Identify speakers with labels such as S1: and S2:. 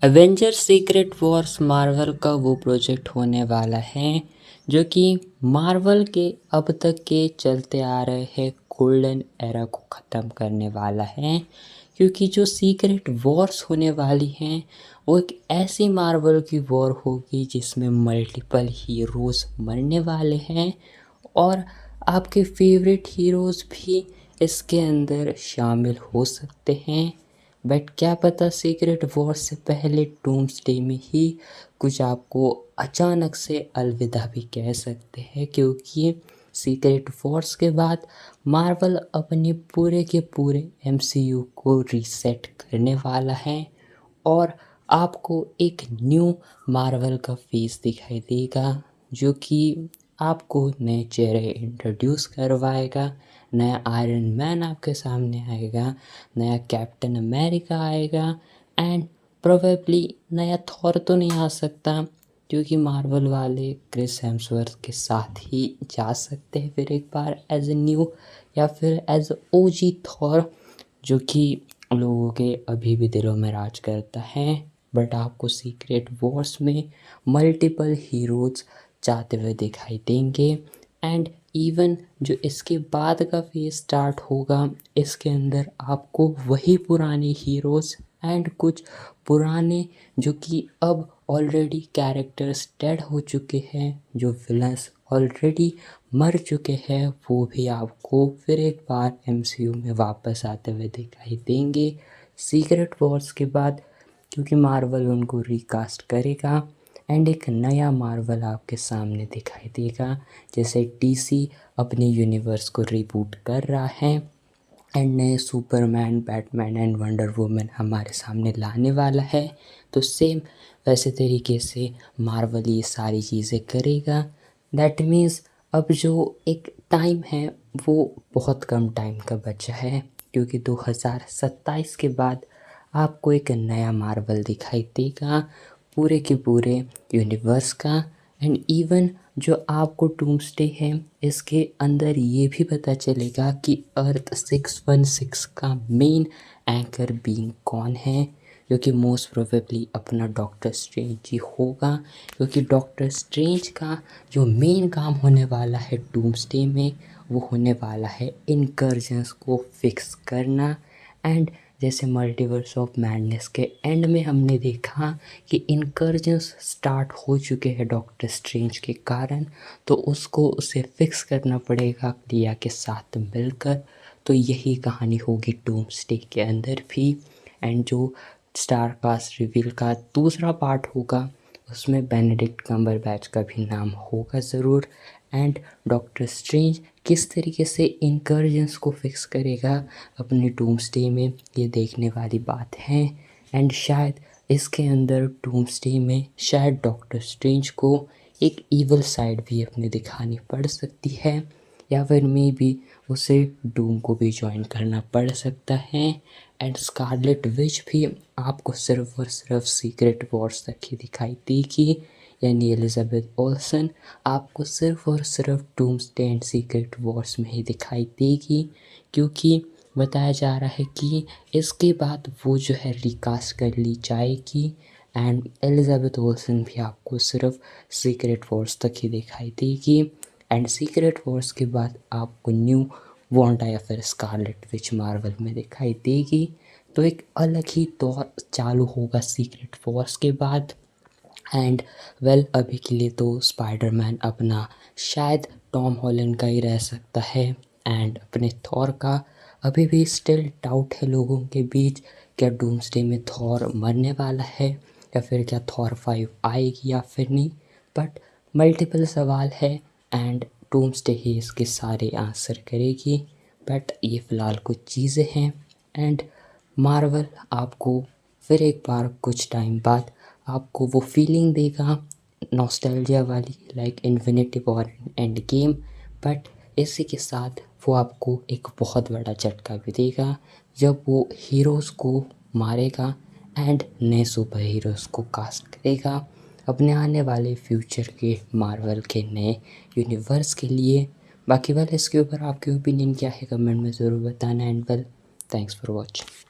S1: Avenger secret Wars Marvel का वो project होने वाला है जो कि मार्वल के अब तक के चलते आ रहे हैं गोल्डन एरा को ख़त्म करने वाला है। क्योंकि जो सीक्रेट वॉर्स होने वाली हैं वो एक ऐसी मार्वल की वॉर होगी जिसमें मल्टीपल हीरोज़ मरने वाले हैं और आपके फेवरेट हीरोज़ भी इसके अंदर शामिल हो सकते हैं। बट क्या पता सीक्रेट वॉर से पहले डूम्सडे में ही कुछ आपको अचानक से अलविदा भी कह सकते हैं, क्योंकि सीक्रेट वॉर्स के बाद मार्वल अपने पूरे के पूरे एमसीयू को रीसेट करने वाला है और आपको एक न्यू मार्वल का फेस दिखाई देगा जो कि आपको नए चेहरे इंट्रोड्यूस करवाएगा। नया आयरन मैन आपके सामने आएगा, नया कैप्टन अमेरिका आएगा एंड प्रोबेबली नया थॉर तो नहीं आ सकता क्योंकि मार्वल वाले क्रिस हेम्सवर्थ के साथ ही जा सकते हैं फिर एक बार एज ए न्यू या फिर एज ओजी थॉर जो कि लोगों के अभी भी दिलों में राज करता है। बट आपको सीक्रेट वॉर्स में मल्टीपल हीरोज़ जाते हुए दिखाई देंगे एंड इवन जो इसके बाद का फेज स्टार्ट होगा इसके अंदर आपको वही पुराने हीरोज़ एंड कुछ पुराने जो कि अब ऑलरेडी कैरेक्टर्स डेड हो चुके हैं, जो विलन्स ऑलरेडी मर चुके हैं, वो भी आपको फिर एक बार एमसीयू में वापस आते हुए दिखाई देंगे सीक्रेट वॉर्स के बाद, क्योंकि मार्वल उनको रिकास्ट करेगा एंड एक नया मार्वल आपके सामने दिखाई देगा। जैसे डीसी अपने यूनिवर्स को रिबूट कर रहा है एंड नए Superman, Batman and wonder woman हमारे सामने लाने वाला है, तो सेम वैसे तरीके से मार्वल ये सारी चीज़ें करेगा। दैट मीन्स अब जो एक टाइम है वो बहुत कम टाइम का बचा है, क्योंकि 2027 के बाद आपको एक नया मार्वल दिखाई देगा पूरे के पूरे यूनिवर्स का। एंड इवन जो आपको डूम्सडे है इसके अंदर ये भी पता चलेगा कि अर्थ 616 का मेन एंकर बीइंग कौन है, जो कि मोस्ट प्रोबेबली अपना डॉक्टर स्ट्रेंज ही होगा, क्योंकि डॉक्टर स्ट्रेंज का जो मेन काम होने वाला है डूम्सडे में वो होने वाला है इनकर्जन्स को फिक्स करना। एंड जैसे मल्टीवर्स ऑफ मैडनेस के एंड में हमने देखा कि इनकर्जन्स स्टार्ट हो चुके हैं डॉक्टर स्ट्रेंज के कारण, तो उसको उसे फिक्स करना पड़ेगा क्लिया के साथ मिलकर। तो यही कहानी होगी डूम्सडे के अंदर भी। एंड जो स्टार कास्ट रिवील का दूसरा पार्ट होगा उसमें बेनेडिक्ट कम्बरबैच का भी नाम होगा ज़रूर। एंड डॉक्टर स्ट्रेंज किस तरीके से इनकर्जन्स को फिक्स करेगा अपने डूम्सडे में, ये देखने वाली बात है। एंड शायद इसके अंदर डूम्सडे में शायद डॉक्टर स्ट्रेंज को एक ईवल साइड भी अपने दिखानी पड़ सकती है, या फिर मे बी उसे डूम को भी ज्वाइन करना पड़ सकता है। एंड स्कारलेट विच भी आपको सिर्फ और सिर्फ सीक्रेट वॉर्स तक ही दिखाई देगी, यानी एलिजाबेथ ओल्सन आपको सिर्फ और सिर्फ डूम्सडे एंड सीक्रेट वॉर्स में ही दिखाई देगी, क्योंकि बताया जा रहा है कि इसके बाद वो जो है रिकास्ट कर ली जाएगी। एंड एलिजाबेथ ओल्सन भी आपको सिर्फ सीक्रेट वॉर्स तक ही दिखाई देगी। एंड सीक्रेट वॉर्स के बाद आपको न्यू वांडा या फिर स्कारलेट विच मार्वल में दिखाई देगी। तो एक अलग ही दौर चालू होगा सीक्रेट वॉर्स के बाद। एंड वेल अभी के लिए तो स्पाइडरमैन अपना शायद टॉम हॉलैंड का ही रह सकता है। एंड अपने थॉर का अभी भी स्टिल डाउट है लोगों के बीच, क्या डूम्सडे में थॉर मरने वाला है या फिर क्या थॉर 5 आएगी या फिर नहीं। बट मल्टीपल सवाल है एंड डूम्सडे ही इसके सारे आंसर करेगी। बट ये फ़िलहाल कुछ चीज़ें हैं एंड मार्वल आपको फिर एक बार कुछ टाइम बाद आपको वो फीलिंग देगा नॉस्टैल्जिया वाली, like infinity war end game. But इसी के साथ वो आपको एक बहुत बड़ा झटका भी देगा जब वो हीरोज़ को मारेगा एंड नए सुपर हीरोज़ को कास्ट करेगा अपने आने वाले फ्यूचर के मार्वल के नए यूनिवर्स के लिए। बाकी वाले इसके ऊपर आपके ओपिनियन क्या है कमेंट में ज़रूर बताना। And well thanks for watching.